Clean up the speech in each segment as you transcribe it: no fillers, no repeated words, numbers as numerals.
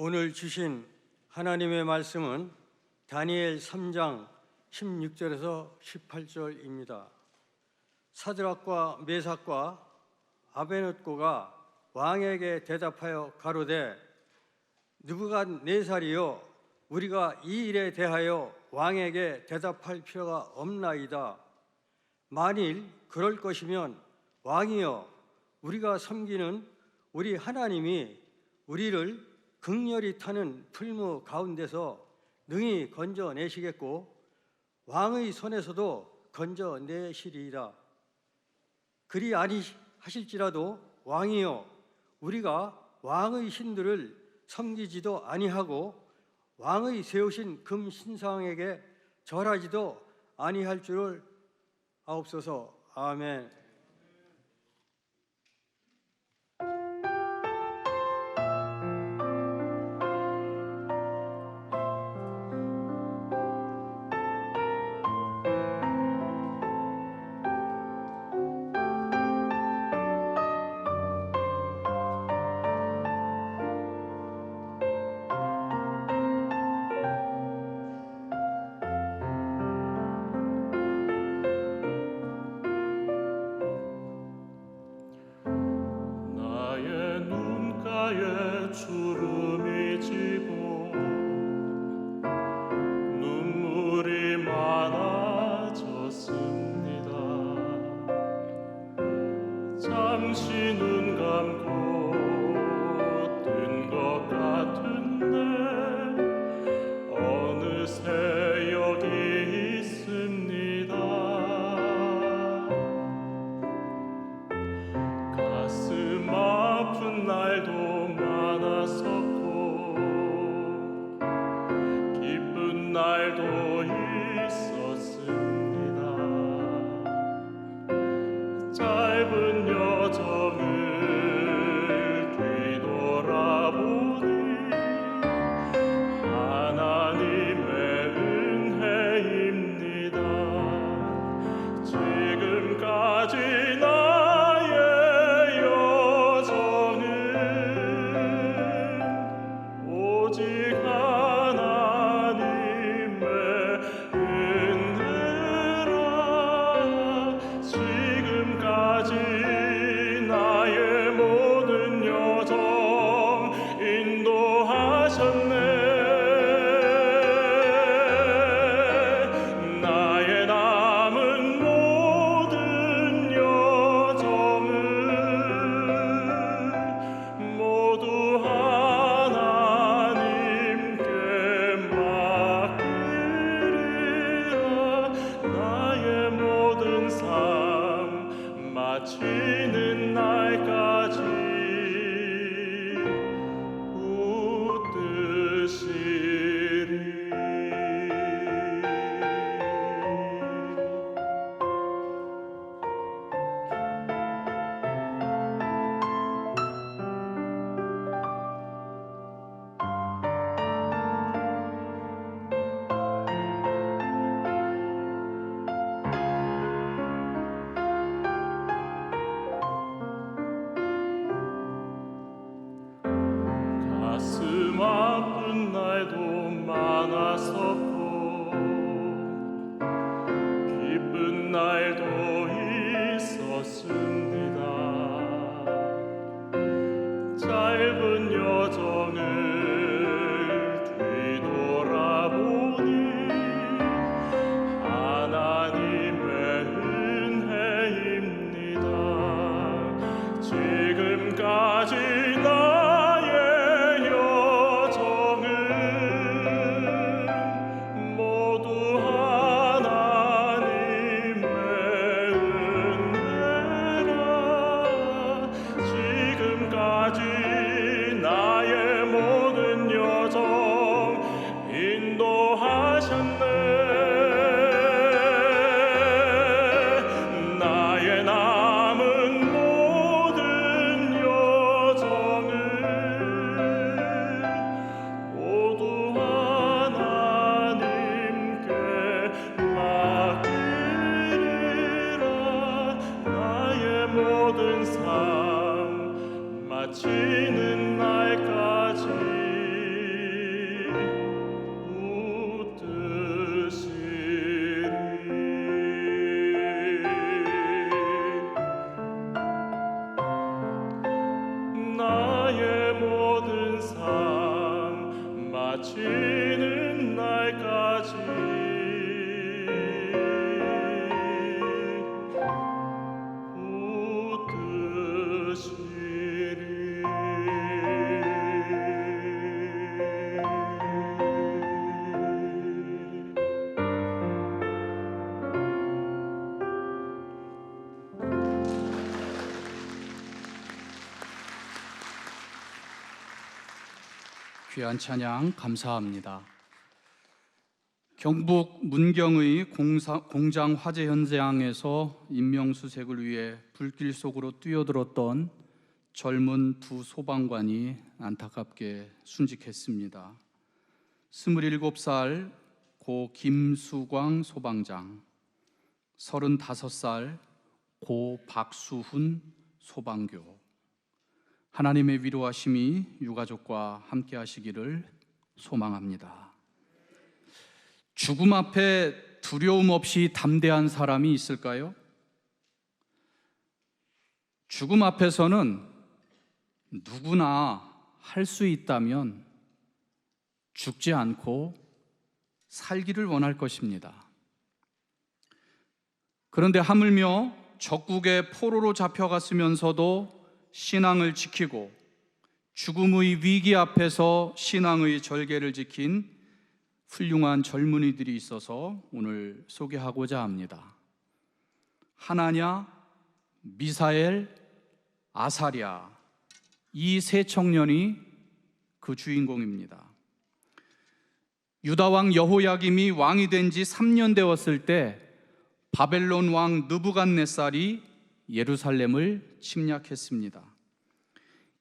오늘 주신 하나님의 말씀은 다니엘 3장 16절에서 18절입니다. 사드락과 메삭과 아베느고가 왕에게 대답하여 가로되 느부갓네살이여, 우리가 이 일에 대하여 왕에게 대답할 필요가 없나이다. 만일 그럴 것이면 왕이여, 우리가 섬기는 우리 하나님이 우리를 극렬히 타는 풀무 가운데서 능히 건져내시겠고 왕의 손에서도 건져내시리이다. 그리 아니하실지라도 왕이여, 우리가 왕의 신들을 섬기지도 아니하고 왕의 세우신 금 신상에게 절하지도 아니할 줄을 아옵소서. 아멘. 주름이 지고 눈물이 많아졌습니다. 잠시 눈 감고 뜬 것 같은데 어느새 여기 있습니다. 가슴 아픈 날도 많았었고 기쁜 날도 있었습니다. 짧은 여정을 뒤돌아보니 하나님의 은혜입니다. 지금까지 오직 하나님의 은혜라. 지금까지 나의 모든 여정 인도하셨네. 나의 남은 모든 여정을 모두 나의 모든 삶 마치는 날까지 웃으시리. 가슴 아픈 날도 많았었고 기쁜 날도 있었습니다. 짧은 여정을 뒤돌아보니 하나님의 은혜입니다. 지금까지 나의 여정은 지는 날까지 붙드시리. 귀한 찬양 감사합니다. 경북 문경의 공장 화재 현장에서 인명수색을 위해 불길 속으로 뛰어들었던 젊은 두 소방관이 안타깝게 순직했습니다. 27살 고 김수광 소방장, 35살 고 박수훈 소방교. 하나님의 위로하심이 유가족과 함께 하시기를 소망합니다. 죽음 앞에 두려움 없이 담대한 사람이 있을까요? 죽음 앞에서는 누구나 할 수 있다면 죽지 않고 살기를 원할 것입니다. 그런데 하물며 적국의 포로로 잡혀갔으면서도 신앙을 지키고 죽음의 위기 앞에서 신앙의 절개를 지킨 훌륭한 젊은이들이 있어서 오늘 소개하고자 합니다. 하나냐, 미사엘, 아사랴, 이 세 청년이 그 주인공입니다. 유다 왕 여호야김이 왕이 된 지 3년 되었을 때 바벨론 왕 느부갓네살이 예루살렘을 침략했습니다.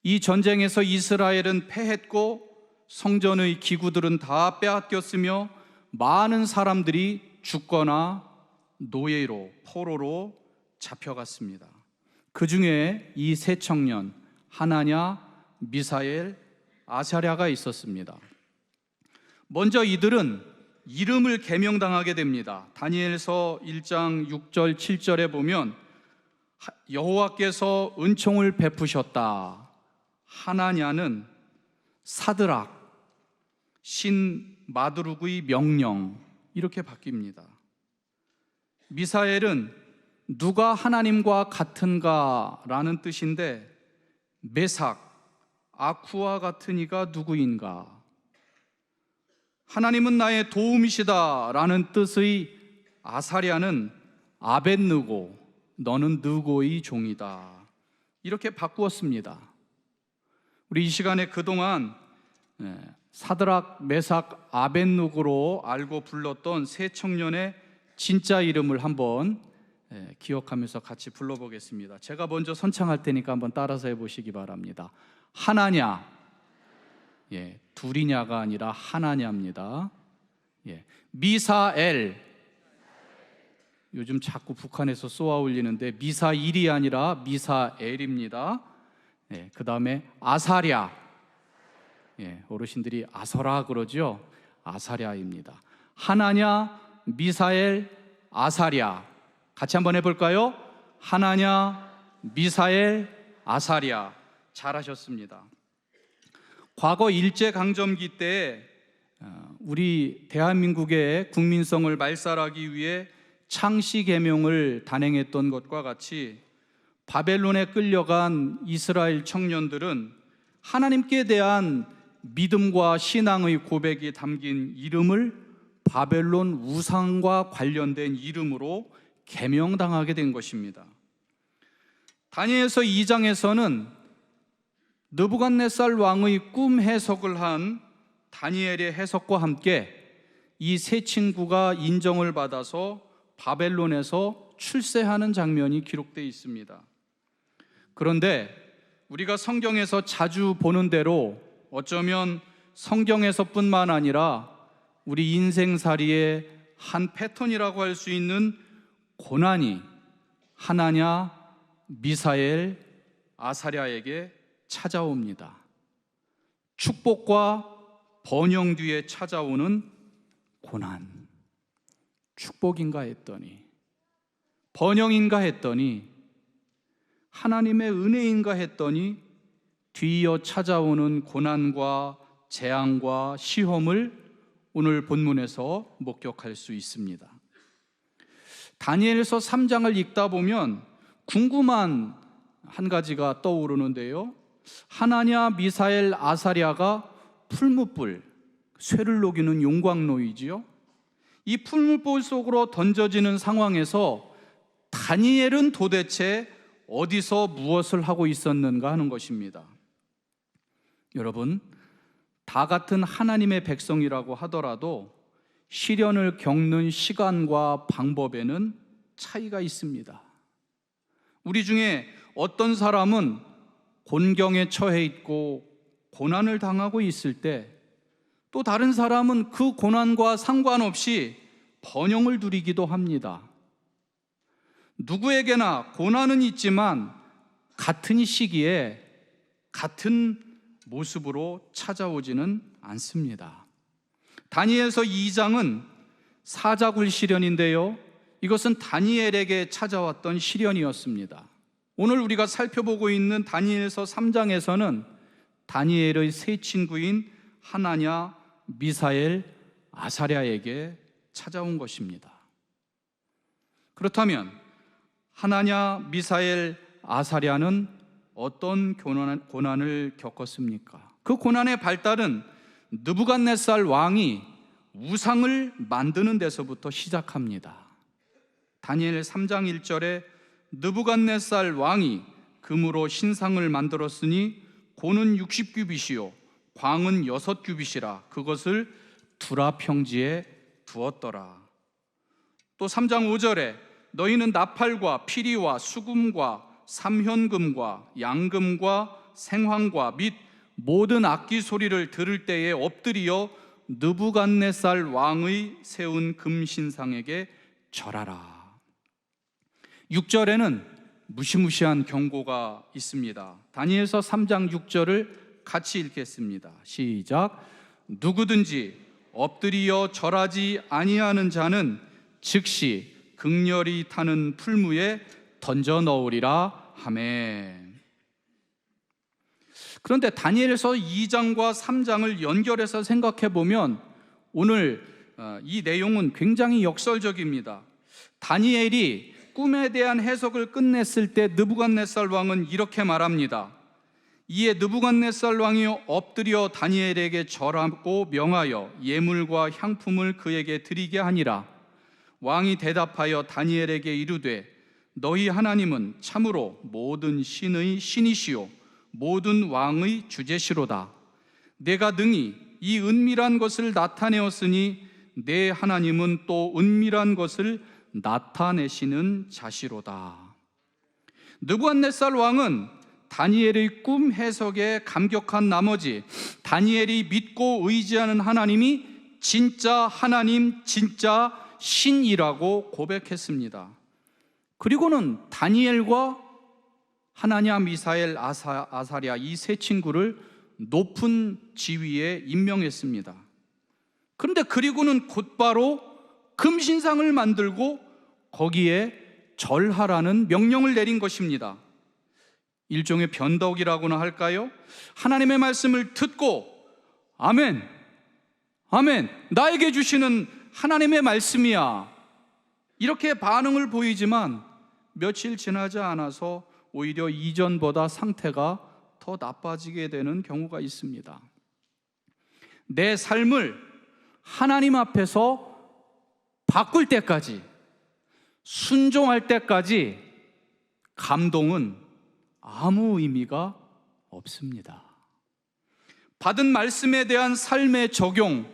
이 전쟁에서 이스라엘은 패했고 성전의 기구들은 다 빼앗겼으며 많은 사람들이 죽거나 노예로, 포로로 잡혀갔습니다. 그 중에 이 세 청년 하나냐, 미사엘, 아사랴가 있었습니다. 먼저 이들은 이름을 개명당하게 됩니다. 다니엘서 1장 6절 7절에 보면 여호와께서 은총을 베푸셨다. 하나냐는 사드락, 신 마두룩의 명령, 이렇게 바뀝니다. 미사엘은 누가 하나님과 같은가 라는 뜻인데 메삭, 아쿠와 같은 이가 누구인가? 하나님은 나의 도움이시다 라는 뜻의 아사랴는 아벳느고, 너는 느고의 종이다, 이렇게 바꾸었습니다. 우리 이 시간에 그동안 사드락, 메삭, 아벳느고로 알고 불렀던 세 청년의 진짜 이름을 한번 기억하면서 같이 불러보겠습니다. 제가 먼저 선창할 테니까 한번 따라서 해보시기 바랍니다. 하나냐, 둘이냐가 아니라 하나냐입니다. 미사엘, 요즘 자꾸 북한에서 쏘아 올리는데 미사일이 아니라 미사엘입니다. 그 다음에 아사랴, 어르신들이 아서라 그러죠. 아사랴입니다. 하나냐, 미사엘, 아사랴, 같이 한번 해볼까요? 하나냐, 미사엘, 아사랴. 잘하셨습니다. 과거 일제강점기 때 우리 대한민국의 국민성을 말살하기 위해 창씨개명을 단행했던 것과 같이 바벨론에 끌려간 이스라엘 청년들은 하나님께 대한 믿음과 신앙의 고백이 담긴 이름을 바벨론 우상과 관련된 이름으로 개명당하게 된 것입니다. 다니엘서 2장에서는 느부갓네살 왕의 꿈 해석을 한 다니엘의 해석과 함께 이 세 친구가 인정을 받아서 바벨론에서 출세하는 장면이 기록되어 있습니다. 그런데 우리가 성경에서 자주 보는 대로 어쩌면 성경에서뿐만 아니라 우리 인생살이의 한 패턴이라고 할 수 있는 고난이 하나냐, 미사엘, 아사랴에게 찾아옵니다. 축복과 번영 뒤에 찾아오는 고난. 축복인가 했더니, 번영인가 했더니, 하나님의 은혜인가 했더니 뒤이어 찾아오는 고난과 재앙과 시험을 오늘 본문에서 목격할 수 있습니다. 다니엘서 3장을 읽다 보면 궁금한 한 가지가 떠오르는데요. 하나냐, 미사엘, 아사랴가 풀무불, 쇠를 녹이는 용광로이지요. 이 풀무불 속으로 던져지는 상황에서 다니엘은 도대체 어디서 무엇을 하고 있었는가 하는 것입니다. 여러분, 다 같은 하나님의 백성이라고 하더라도 시련을 겪는 시간과 방법에는 차이가 있습니다. 우리 중에 어떤 사람은 곤경에 처해 있고 고난을 당하고 있을 때, 또 다른 사람은 그 고난과 상관없이 번영을 누리기도 합니다. 누구에게나 고난은 있지만 같은 시기에 같은 모습으로 찾아오지는 않습니다. 다니엘서 2장은 사자굴 시련인데요, 이것은 다니엘에게 찾아왔던 시련이었습니다. 오늘 우리가 살펴보고 있는 다니엘서 3장에서는 다니엘의 세 친구인 하나냐, 미사엘, 아사랴에게 찾아온 것입니다. 그렇다면 하나냐, 미사엘, 아사랴는 어떤 고난을 겪었습니까? 그 고난의 발달은 느부갓네살 왕이 우상을 만드는 데서부터 시작합니다. 다니엘 3장 1절에 느부갓네살 왕이 금으로 신상을 만들었으니 고는 60규빗이요 광은 6규빗이라 그것을 두라 평지에 두었더라. 또 3장 5절에 너희는 나팔과 피리와 수금과 삼현금과 양금과 생황과 및 모든 악기 소리를 들을 때에 엎드리어 느부갓네살 왕의 세운 금신상에게 절하라. 6절에는 무시무시한 경고가 있습니다. 다니엘서 3장 6절을 같이 읽겠습니다. 시작. 누구든지 엎드리어 절하지 아니하는 자는 즉시 극렬히 타는 풀무에 던져 넣으리라 하매. 그런데 다니엘서 2장과 3장을 연결해서 생각해 보면 오늘 이 내용은 굉장히 역설적입니다. 다니엘이 꿈에 대한 해석을 끝냈을 때 느부갓네살 왕은 이렇게 말합니다. 이에 느부갓네살 왕이 엎드려 다니엘에게 절하고 명하여 예물과 향품을 그에게 드리게 하니라. 왕이 대답하여 다니엘에게 이르되 너희 하나님은 참으로 모든 신의 신이시요 모든 왕의 주제시로다. 내가 능히 이 은밀한 것을 나타내었으니 내 하나님은 또 은밀한 것을 나타내시는 자시로다. 느부갓네살 왕은 다니엘의 꿈 해석에 감격한 나머지 다니엘이 믿고 의지하는 하나님이 진짜 하나님, 진짜 신이라고 고백했습니다. 그리고는 다니엘과 하나냐, 미사엘, 아사랴 이 세 친구를 높은 지위에 임명했습니다. 그런데 그리고는 곧바로 금신상을 만들고 거기에 절하라는 명령을 내린 것입니다. 일종의 변덕이라고나 할까요? 하나님의 말씀을 듣고 아멘, 아멘, 나에게 주시는 하나님의 말씀이야, 이렇게 반응을 보이지만 며칠 지나지 않아서 오히려 이전보다 상태가 더 나빠지게 되는 경우가 있습니다. 내 삶을 하나님 앞에서 바꿀 때까지, 순종할 때까지 감동은 아무 의미가 없습니다. 받은 말씀에 대한 삶의 적용,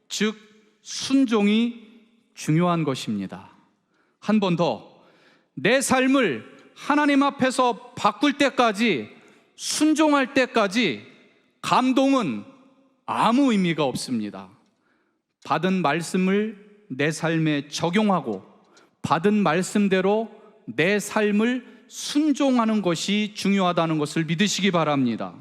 즉 순종이 중요한 것입니다. 한 번 더, 내 삶을 하나님 앞에서 바꿀 때까지, 순종할 때까지 감동은 아무 의미가 없습니다. 받은 말씀을 내 삶에 적용하고 받은 말씀대로 내 삶을 순종하는 것이 중요하다는 것을 믿으시기 바랍니다.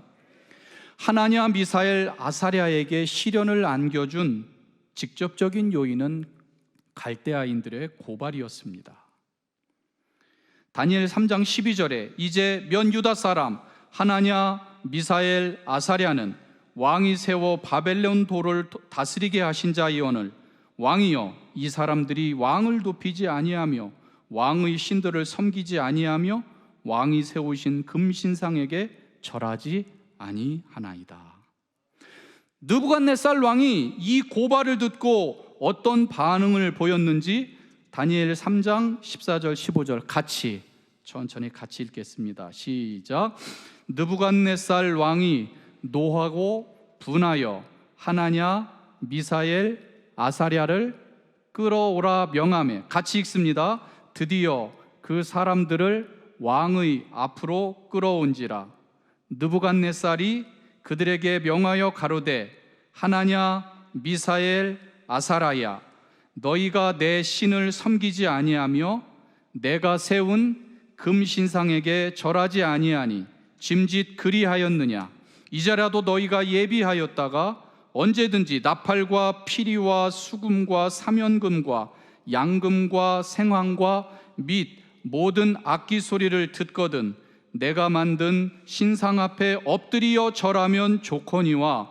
하나냐, 미사엘, 아사랴에게 시련을 안겨준 직접적인 요인은 갈대아인들의 고발이었습니다. 다니엘 3장 12절에 이제 면 유다 사람 하나냐, 미사엘, 아사랴는 왕이 세워 바벨론 도를 다스리게 하신 자이오늘 왕이여 이 사람들이 왕을 높이지 아니하며 왕의 신들을 섬기지 아니하며 왕이 세우신 금신상에게 절하지 아니하나이다. 느부갓네살 왕이 이 고발을 듣고 어떤 반응을 보였는지 다니엘 3장 14절 15절 천천히 같이 읽겠습니다. 시작. 느부갓네살 왕이 노하고 분하여 하나냐 미사엘 아사랴를 끌어오라 명하매, 같이 읽습니다. 드디어 그 사람들을 왕의 앞으로 끌어온지라. 느부갓네살이 그들에게 명하여 가로되 하나냐 미사엘 아사랴야 너희가 내 신을 섬기지 아니하며 내가 세운 금신상에게 절하지 아니하니 짐짓 그리하였느냐. 이제라도 너희가 예비하였다가 언제든지 나팔과 피리와 수금과 사면금과 양금과 생황과 및 모든 악기 소리를 듣거든 내가 만든 신상 앞에 엎드리어 절하면 좋거니와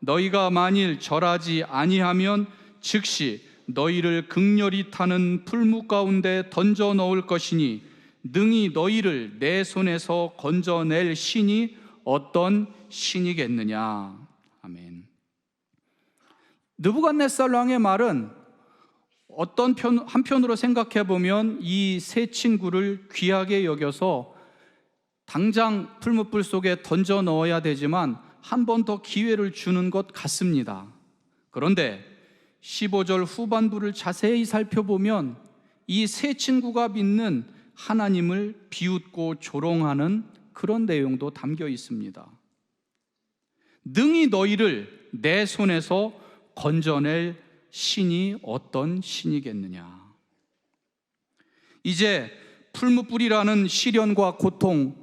너희가 만일 절하지 아니하면 즉시 너희를 극렬히 타는 풀무 가운데 던져 넣을 것이니 능히 너희를 내 손에서 건져낼 신이 어떤 신이겠느냐. 아멘. 느부갓네살 왕의 말은 한편으로 생각해 보면 이 세 친구를 귀하게 여겨서 당장 풀무불 속에 던져 넣어야 되지만 한 번 더 기회를 주는 것 같습니다. 그런데 15절 후반부를 자세히 살펴보면 이 세 친구가 믿는 하나님을 비웃고 조롱하는 그런 내용도 담겨 있습니다. 능히 너희를 내 손에서 건져낼 신이 어떤 신이겠느냐. 이제 풀무불이라는 시련과 고통,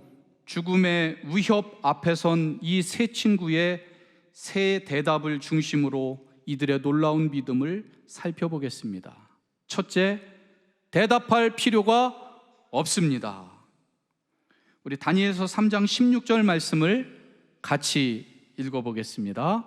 죽음의 위협 앞에 선 이 세 친구의 세 대답을 중심으로 이들의 놀라운 믿음을 살펴보겠습니다. 첫째, 대답할 필요가 없습니다. 우리 다니엘서 3장 16절 말씀을 같이 읽어보겠습니다.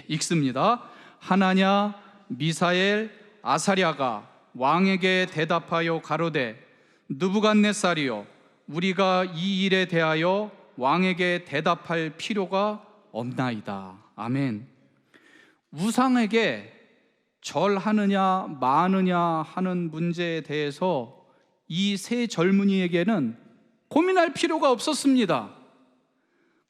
읽습니다. 하나냐 미사엘 아사랴가 왕에게 대답하여 가로되 느부갓네살이여 우리가 이 일에 대하여 왕에게 대답할 필요가 없나이다. 아멘. 우상에게 절하느냐 마느냐 하는 문제에 대해서 이 세 젊은이에게는 고민할 필요가 없었습니다.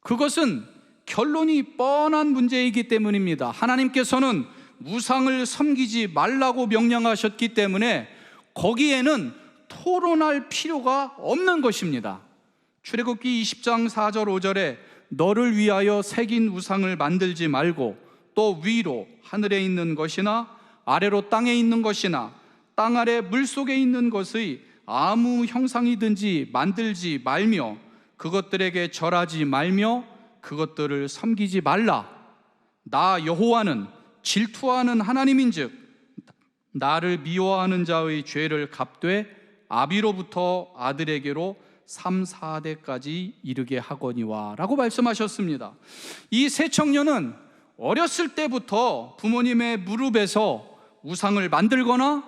그것은 결론이 뻔한 문제이기 때문입니다. 하나님께서는 우상을 섬기지 말라고 명령하셨기 때문에 거기에는 토론할 필요가 없는 것입니다. 출애굽기 20장 4절 5절에 너를 위하여 새긴 우상을 만들지 말고 또 위로 하늘에 있는 것이나 아래로 땅에 있는 것이나 땅 아래 물속에 있는 것의 아무 형상이든지 만들지 말며 그것들에게 절하지 말며 그것들을 섬기지 말라. 나 여호와는 질투하는 하나님인즉 나를 미워하는 자의 죄를 갚되 아비로부터 아들에게로 3, 4대까지 이르게 하거니와 라고 말씀하셨습니다. 이 세 청년은 어렸을 때부터 부모님의 무릎에서 우상을 만들거나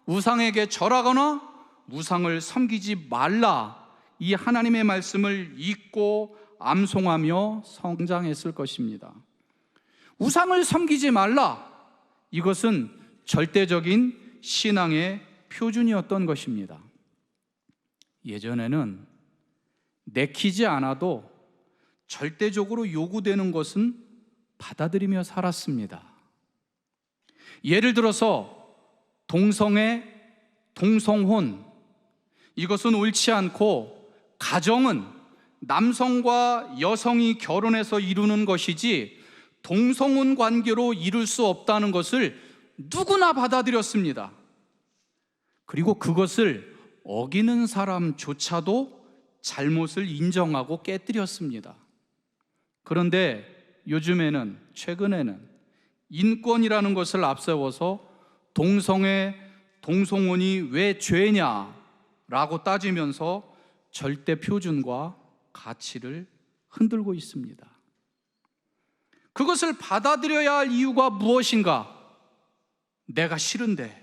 우상에게 절하거나 우상을 섬기지 말라, 이 하나님의 말씀을 읽고 암송하며 성장했을 것입니다. 우상을 섬기지 말라, 이것은 절대적인 신앙의 표준이었던 것입니다. 예전에는 내키지 않아도 절대적으로 요구되는 것은 받아들이며 살았습니다. 예를 들어서 동성애, 동성혼, 이것은 옳지 않고 가정은 남성과 여성이 결혼해서 이루는 것이지 동성혼 관계로 이룰 수 없다는 것을 누구나 받아들였습니다. 그리고 그것을 어기는 사람조차도 잘못을 인정하고 깨뜨렸습니다. 그런데 요즘에는, 최근에는 인권이라는 것을 앞세워서 동성애, 동성혼이 왜 죄냐라고 따지면서 절대 표준과 가치를 흔들고 있습니다. 그것을 받아들여야 할 이유가 무엇인가? 내가 싫은데.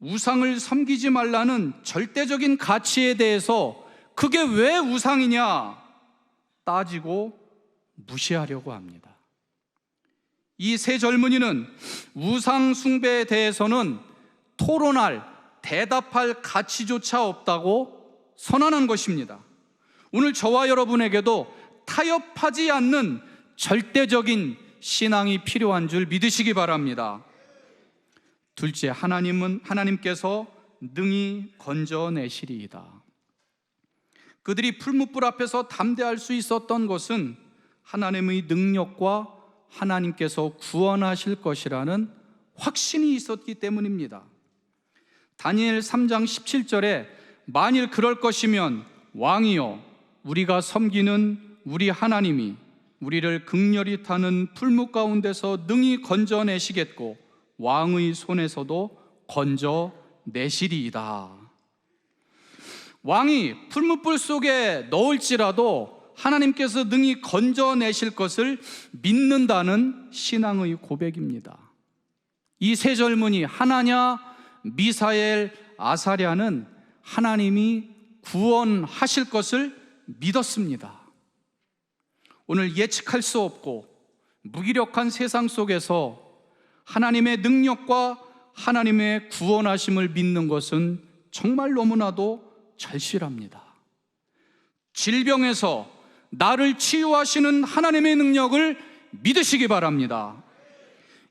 우상을 섬기지 말라는 절대적인 가치에 대해서 그게 왜 우상이냐 따지고 무시하려고 합니다. 이 세 젊은이는 우상 숭배에 대해서는 토론할, 대답할 가치조차 없다고 선언한 것입니다. 오늘 저와 여러분에게도 타협하지 않는 절대적인 신앙이 필요한 줄 믿으시기 바랍니다. 둘째, 하나님께서 능히 건져내시리이다. 그들이 풀무불 앞에서 담대할 수 있었던 것은 하나님의 능력과 하나님께서 구원하실 것이라는 확신이 있었기 때문입니다. 다니엘 3장 17절에 만일 그럴 것이면 왕이여 우리가 섬기는 우리 하나님이 우리를 극렬히 타는 풀무 가운데서 능히 건져내시겠고 왕의 손에서도 건져내시리이다. 왕이 풀무불 속에 넣을지라도 하나님께서 능히 건져내실 것을 믿는다는 신앙의 고백입니다. 이 세 젊은이 하나냐, 미사엘, 아사랴는 하나님이 구원하실 것을 믿었습니다. 오늘 예측할 수 없고 무기력한 세상 속에서 하나님의 능력과 하나님의 구원하심을 믿는 것은 정말 너무나도 절실합니다. 질병에서 나를 치유하시는 하나님의 능력을 믿으시기 바랍니다.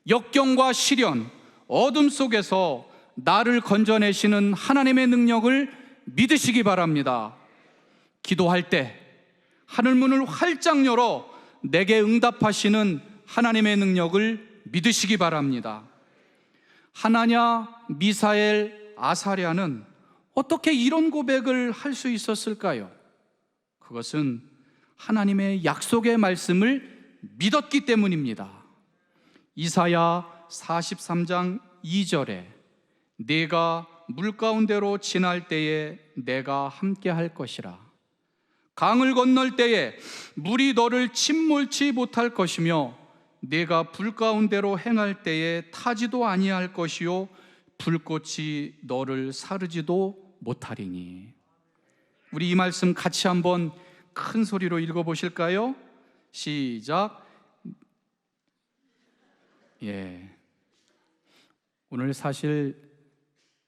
역경과 시련, 어둠 속에서 나를 건져내시는 하나님의 능력을 믿으시기 바랍니다. 기도할 때 하늘문을 활짝 열어 내게 응답하시는 하나님의 능력을 믿으시기 바랍니다. 하나냐, 미사엘, 아사랴는 어떻게 이런 고백을 할 수 있었을까요? 그것은 하나님의 약속의 말씀을 믿었기 때문입니다. 이사야 43장 2절에 네가 물 가운데로 지날 때에 내가 함께 할 것이라. 강을 건널 때에 물이 너를 침몰치 못할 것이며 네가 불 가운데로 행할 때에 타지도 아니할 것이요 불꽃이 너를 사르지도 못하리니. 우리 이 말씀 같이 한번 큰 소리로 읽어보실까요? 시작. 오늘 사실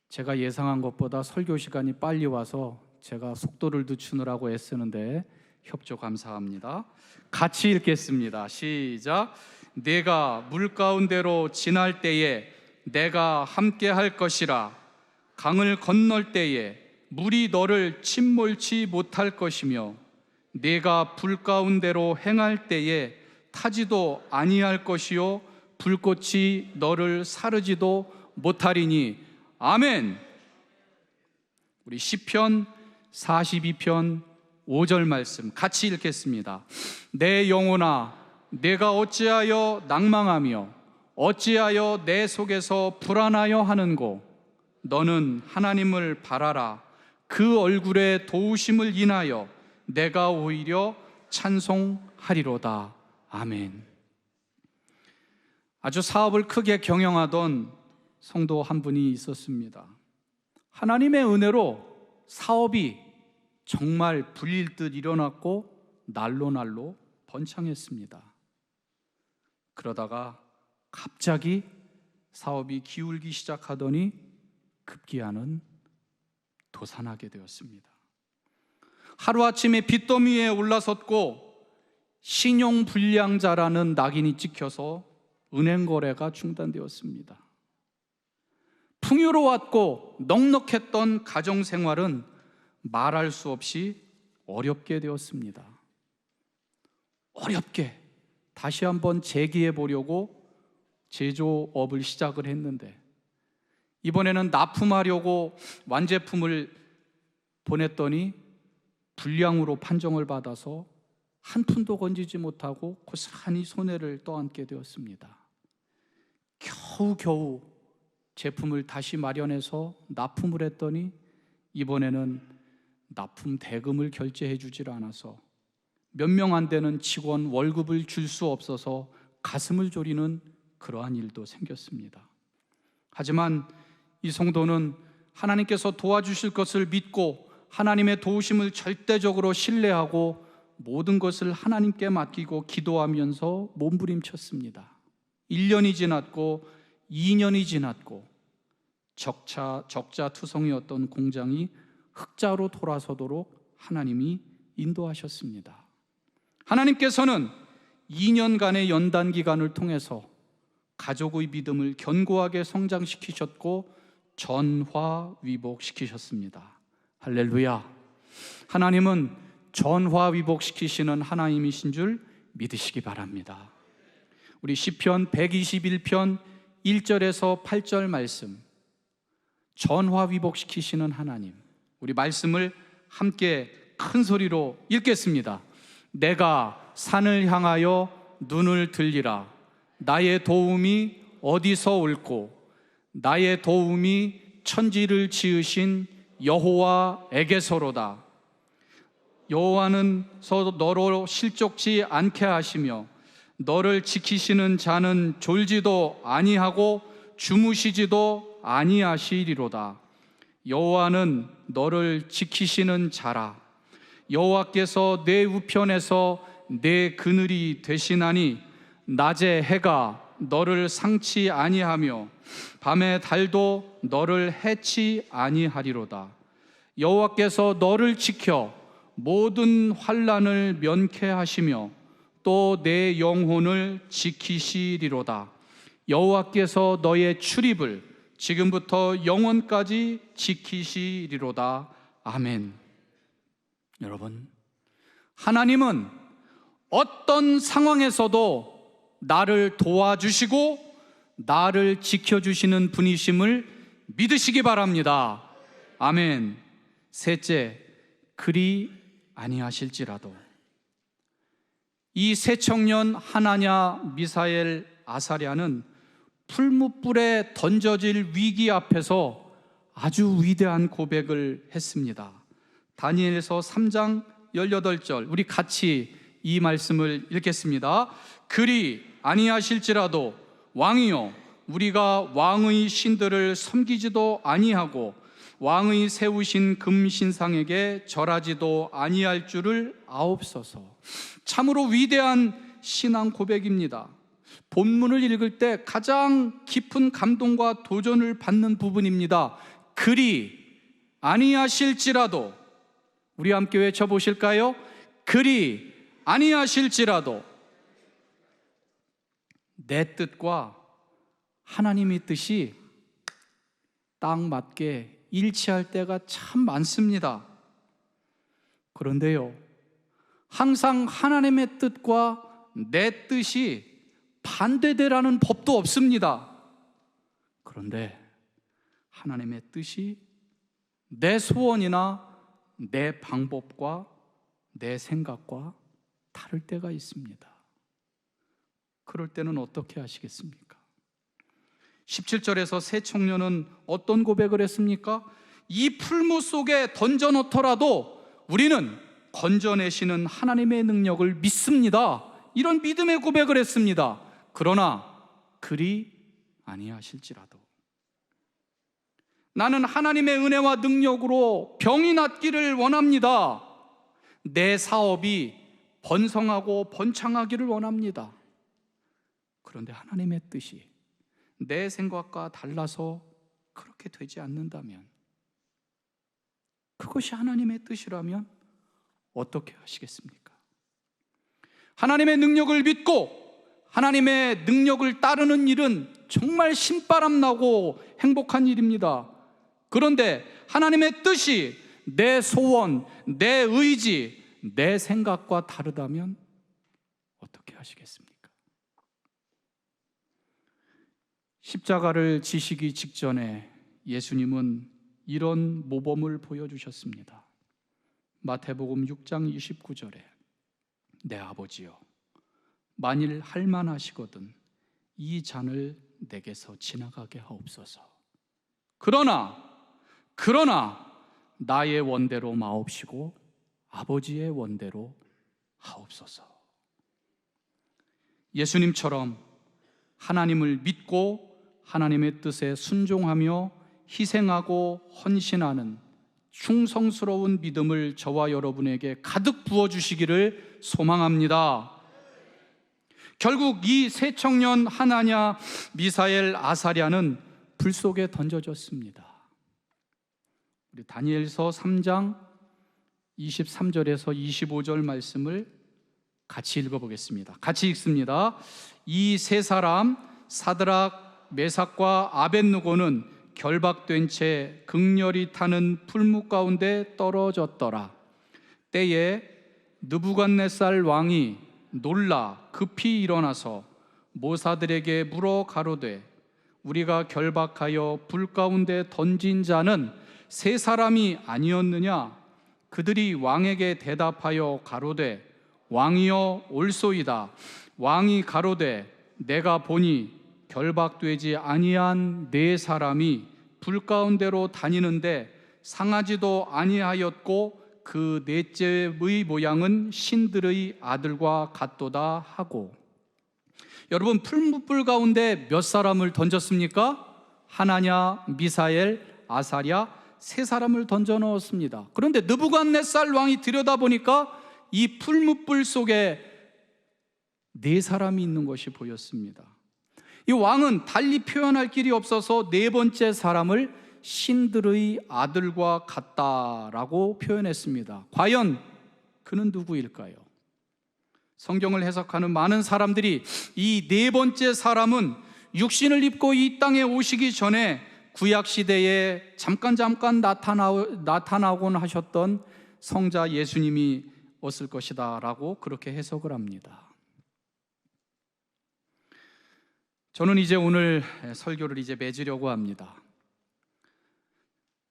제가 예상한 것보다 설교 시간이 빨리 와서 제가 속도를 늦추느라고 애쓰는데 협조 감사합니다. 같이 읽겠습니다. 시작. 네가 물 가운데로 지날 때에 내가 함께 할 것이라. 강을 건널 때에 물이 너를 침몰치 못할 것이며 네가 불 가운데로 행할 때에 타지도 아니할 것이요 불꽃이 너를 사르지도 못하리니. 아멘. 우리 시편 42편 5절 말씀 같이 읽겠습니다. 내 영혼아 내가 어찌하여 낭망하며 어찌하여 내 속에서 불안하여 하는고. 너는 하나님을 바라라. 그 얼굴의 도우심을 인하여 내가 오히려 찬송하리로다. 아멘. 아주 사업을 크게 경영하던 성도 한 분이 있었습니다. 하나님의 은혜로 사업이 정말 불릴 듯 일어났고 날로 번창했습니다. 그러다가 갑자기 사업이 기울기 시작하더니 급기야는 도산하게 되었습니다. 하루아침에 빚더미에 올라섰고 신용불량자라는 낙인이 찍혀서 은행 거래가 중단되었습니다. 풍요로웠고 넉넉했던 가정생활은 말할 수 없이 어렵게 되었습니다. 어렵게 다시 한번 재기해 보려고 제조업을 시작을 했는데 이번에는 납품하려고 완제품을 보냈더니 불량으로 판정을 받아서 한 푼도 건지지 못하고 고스란히 손해를 떠안게 되었습니다. 겨우겨우 제품을 다시 마련해서 납품을 했더니 이번에는 납품 대금을 결제해 주질 않아서 몇 명 안 되는 직원 월급을 줄 수 없어서 가슴을 졸이는 그러한 일도 생겼습니다. 하지만 이 성도는 하나님께서 도와주실 것을 믿고 하나님의 도우심을 절대적으로 신뢰하고 모든 것을 하나님께 맡기고 기도하면서 몸부림쳤습니다. 1년이 지났고 2년이 지났고 적자투성이었던 공장이 흑자로 돌아서도록 하나님이 인도하셨습니다. 하나님께서는 2년간의 연단 기간을 통해서 가족의 믿음을 견고하게 성장시키셨고 전화위복시키셨습니다. 할렐루야. 하나님은 전화위복시키시는 하나님이신 줄 믿으시기 바랍니다. 우리 시편 121편 1절에서 8절 말씀, 전화위복시키시는 하나님, 우리 말씀을 함께 큰 소리로 읽겠습니다. 내가 산을 향하여 눈을 들리라. 나의 도움이 어디서 올꼬? 나의 도움이 천지를 지으신 여호와에게서로다. 여호와는 너로 실족지 않게 하시며 너를 지키시는 자는 졸지도 아니하고 주무시지도 아니하시리로다. 여호와는 너를 지키시는 자라. 여호와께서 내 우편에서 내 그늘이 되시나니 낮에 해가 너를 상치 아니하며 밤에 달도 너를 해치 아니하리로다. 여호와께서 너를 지켜 모든 환난을 면케하시며 또 내 영혼을 지키시리로다. 여호와께서 너의 출입을 지금부터 영원까지 지키시리로다. 아멘. 여러분, 하나님은 어떤 상황에서도 나를 도와주시고 나를 지켜주시는 분이심을 믿으시기 바랍니다. 아멘. 셋째, 그리 아니하실지라도. 이 세 청년 하나냐, 미사엘, 아사랴는 풀무불에 던져질 위기 앞에서 아주 위대한 고백을 했습니다. 다니엘서 3장 18절, 우리 같이 이 말씀을 읽겠습니다. 그리 아니하실지라도 왕이여, 우리가 왕의 신들을 섬기지도 아니하고 왕의 세우신 금신상에게 절하지도 아니할 줄을 아옵소서. 참으로 위대한 신앙 고백입니다. 본문을 읽을 때 가장 깊은 감동과 도전을 받는 부분입니다. 그리 아니하실지라도, 우리 함께 외쳐보실까요? 그리 아니하실지라도. 내 뜻과 하나님의 뜻이 딱 맞게 일치할 때가 참 많습니다. 그런데요, 항상 하나님의 뜻과 내 뜻이 반대되라는 법도 없습니다. 그런데 하나님의 뜻이 내 소원이나 내 방법과 내 생각과 다를 때가 있습니다. 그럴 때는 어떻게 하시겠습니까? 17절에서 세 청년은 어떤 고백을 했습니까? 이 풀무 속에 던져놓더라도 우리는 건져내시는 하나님의 능력을 믿습니다. 이런 믿음의 고백을 했습니다. 그러나 그리 아니하실지라도, 나는 하나님의 은혜와 능력으로 병이 낫기를 원합니다. 내 사업이 번성하고 번창하기를 원합니다. 그런데 하나님의 뜻이 내 생각과 달라서 그렇게 되지 않는다면, 그것이 하나님의 뜻이라면 어떻게 하시겠습니까? 하나님의 능력을 믿고 하나님의 능력을 따르는 일은 정말 신바람 나고 행복한 일입니다. 그런데 하나님의 뜻이 내 소원, 내 의지, 내 생각과 다르다면 어떻게 하시겠습니까? 십자가를 지시기 직전에 예수님은 이런 모범을 보여주셨습니다. 마태복음 6장 29절에 내 아버지여, 만일 할만하시거든 이 잔을 내게서 지나가게 하옵소서. 그러나 나의 원대로 마옵시고 아버지의 원대로 하옵소서. 예수님처럼 하나님을 믿고 하나님의 뜻에 순종하며 희생하고 헌신하는 충성스러운 믿음을 저와 여러분에게 가득 부어주시기를 소망합니다. 결국 이 세 청년 하나냐, 미사엘, 아사랴는 불 속에 던져졌습니다. 우리 다니엘서 3장 23절에서 25절 말씀을 같이 읽어보겠습니다. 같이 읽습니다. 이 세 사람 사드락, 메삭과 아벳느고는 결박된 채 극렬히 타는 풀무 가운데 떨어졌더라. 때에 느부갓네살 왕이 놀라 급히 일어나서 모사들에게 물어 가로되 우리가 결박하여 불 가운데 던진 자는 세 사람이 아니었느냐? 그들이 왕에게 대답하여 가로되 왕이여 올소이다. 왕이 가로되 내가 보니 결박되지 아니한 네 사람이 불 가운데로 다니는데 상하지도 아니하였고 그 넷째의 모양은 신들의 아들과 같도다 하고. 여러분, 풀무불 가운데 몇 사람을 던졌습니까? 하나냐, 미사엘, 아사랴 세 사람을 던져 넣었습니다. 그런데 느부갓네살 왕이 들여다보니까 이 풀무불 속에 네 사람이 있는 것이 보였습니다. 이 왕은 달리 표현할 길이 없어서 네 번째 사람을 신들의 아들과 같다라고 표현했습니다. 과연 그는 누구일까요? 성경을 해석하는 많은 사람들이 이 네 번째 사람은 육신을 입고 이 땅에 오시기 전에 구약시대에 잠깐 나타나곤 하셨던 성자 예수님이 왔을 것이다 라고 그렇게 해석을 합니다. 저는 이제 오늘 설교를 맺으려고 합니다.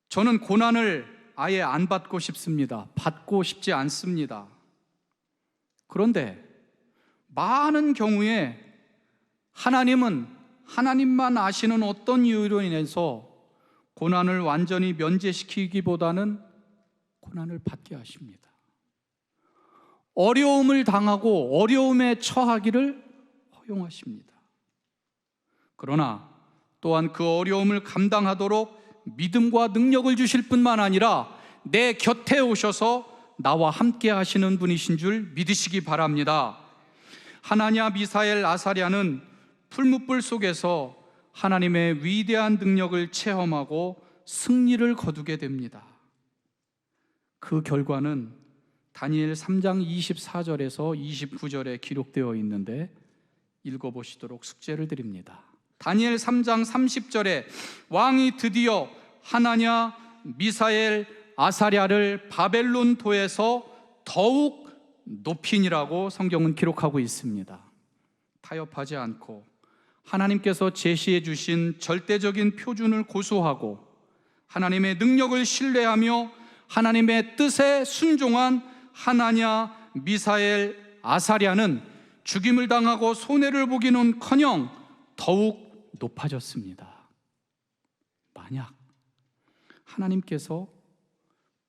저는 고난을 아예 안 받고 싶습니다. 받고 싶지 않습니다. 그런데 많은 경우에 하나님은 하나님만 아시는 어떤 이유로 인해서 고난을 완전히 면제시키기보다는 고난을 받게 하십니다. 어려움을 당하고 어려움에 처하기를 허용하십니다. 그러나 또한 그 어려움을 감당하도록 믿음과 능력을 주실 뿐만 아니라 내 곁에 오셔서 나와 함께 하시는 분이신 줄 믿으시기 바랍니다. 하나냐, 미사엘, 아사랴는 풀무불 속에서 하나님의 위대한 능력을 체험하고 승리를 거두게 됩니다. 그 결과는 다니엘 3장 24절에서 29절에 기록되어 있는데 읽어보시도록 숙제를 드립니다. 다니엘 3장 30절에 왕이 드디어 하나냐, 미사엘, 아사랴를 바벨론 도에서 더욱 높이니라고 성경은 기록하고 있습니다. 타협하지 않고 하나님께서 제시해 주신 절대적인 표준을 고수하고 하나님의 능력을 신뢰하며 하나님의 뜻에 순종한 하나냐, 미사엘, 아사랴는 죽임을 당하고 손해를 보기는커녕 더욱 높아졌습니다. 만약 하나님께서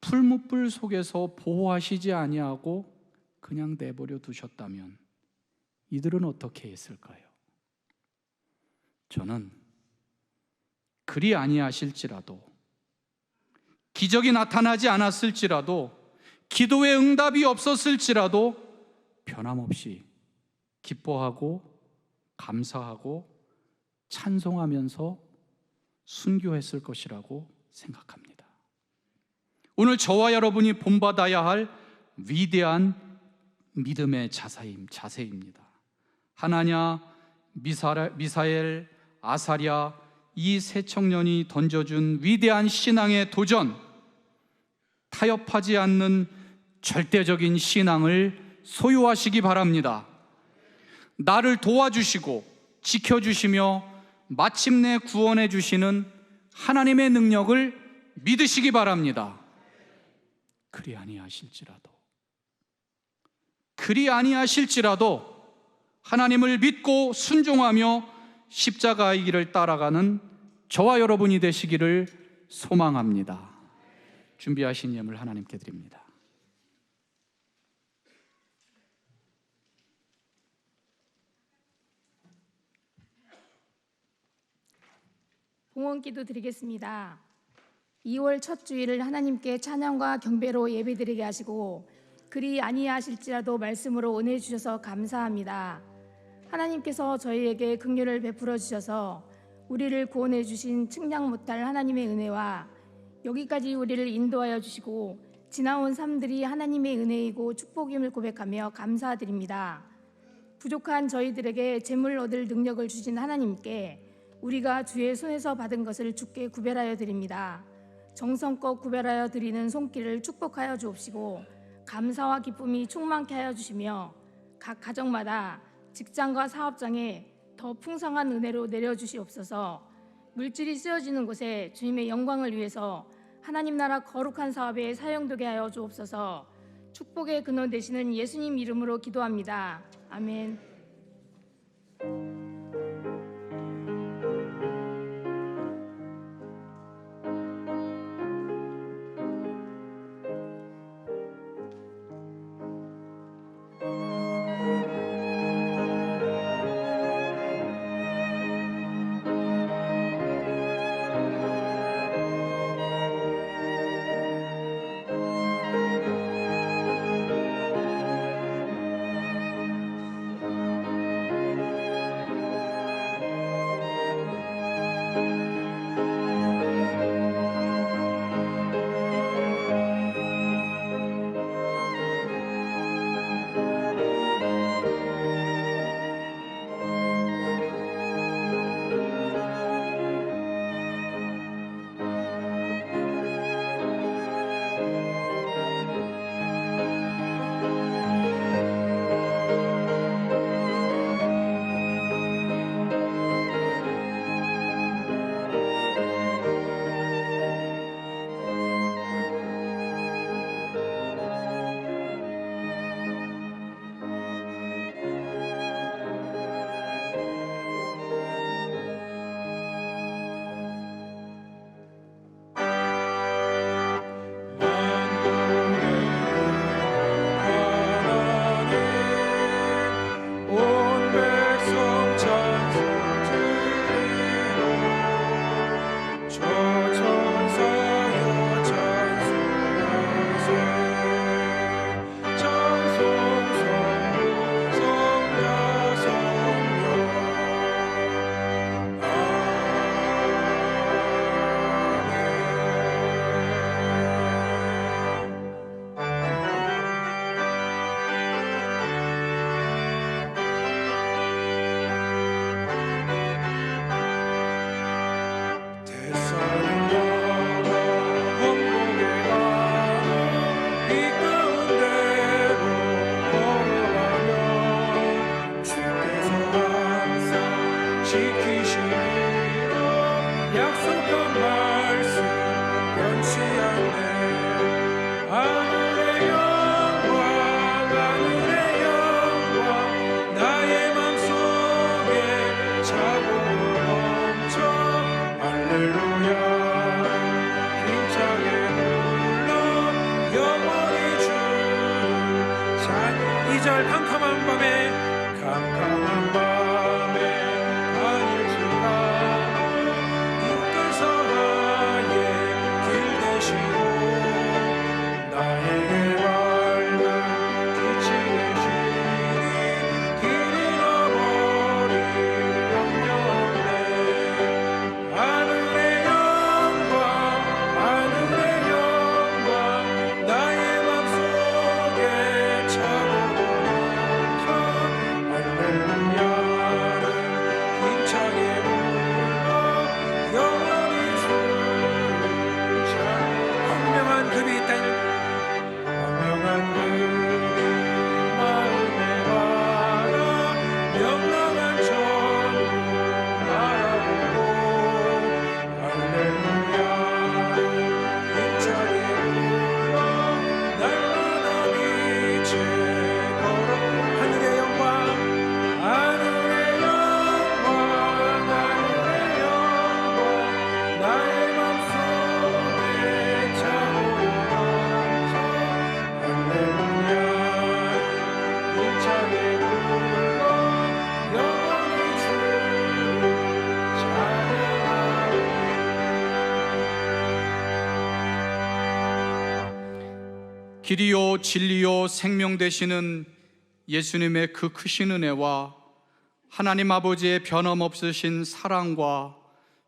풀무불 속에서 보호하시지 아니하고 그냥 내버려 두셨다면 이들은 어떻게 했을까요? 저는 그리 아니하실지라도, 기적이 나타나지 않았을지라도, 기도의 응답이 없었을지라도 변함없이 기뻐하고 감사하고 찬송하면서 순교했을 것이라고 생각합니다. 오늘 저와 여러분이 본받아야 할 위대한 믿음의 자세입니다. 하나냐, 미사엘, 아사랴 이 세 청년이 던져준 위대한 신앙의 도전, 타협하지 않는 절대적인 신앙을 소유하시기 바랍니다. 나를 도와주시고 지켜주시며 마침내 구원해 주시는 하나님의 능력을 믿으시기 바랍니다. 그리 아니하실지라도 하나님을 믿고 순종하며 십자가의 길을 따라가는 저와 여러분이 되시기를 소망합니다. 준비하신 예물 하나님께 드립니다. 봉헌기도 드리겠습니다. 2월 첫 주일을 하나님께 찬양과 경배로 예배드리게 하시고 그리 아니하실지라도 말씀으로 은혜 주셔서 감사합니다. 하나님께서 저희에게 긍휼을 베풀어 주셔서 우리를 구원해 주신 측량 못할 하나님의 은혜와 여기까지 우리를 인도하여 주시고 지나온 삶들이 하나님의 은혜이고 축복임을 고백하며 감사드립니다. 부족한 저희들에게 재물 얻을 능력을 주신 하나님께 우리가 주의 손에서 받은 것을 주께 구별하여 드립니다. 정성껏 구별하여 드리는 손길을 축복하여 주옵시고 감사와 기쁨이 충만케 하여 주시며 각 가정마다 직장과 사업장에 더 풍성한 은혜로 내려주시옵소서. 물질이 쓰여지는 곳에 주님의 영광을 위해서 하나님 나라 거룩한 사업에 사용되게 하여 주옵소서. 축복의 근원 되시는 예수님 이름으로 기도합니다. 아멘. 캄캄한 밤에 하늘 지나고 이끌 서하의 길 되시고 나에게 밝은 빛이 되시니 길 잃어버릴 염려 없네. 하늘의 영광 나의 맘속에 차고 넘쳐 할렐루야. 길이요 진리요 생명 되시는 예수님의 그 크신 은혜와 하나님 아버지의 변함없으신 사랑과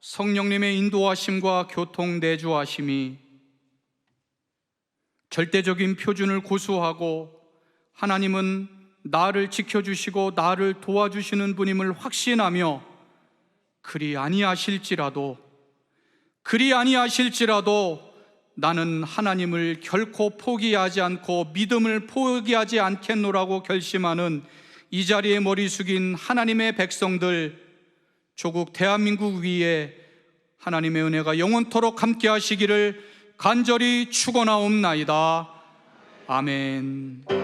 성령님의 인도하심과 교통 내주하심이 절대적인 표준을 고수하고 하나님은 나를 지켜주시고 나를 도와주시는 분임을 확신하며 그리 아니하실지라도 나는 하나님을 결코 포기하지 않고 믿음을 포기하지 않겠노라고 결심하는 이 자리에 머리 숙인 하나님의 백성들, 조국 대한민국 위에 하나님의 은혜가 영원토록 함께 하시기를 간절히 축원하옵나이다. 아멘.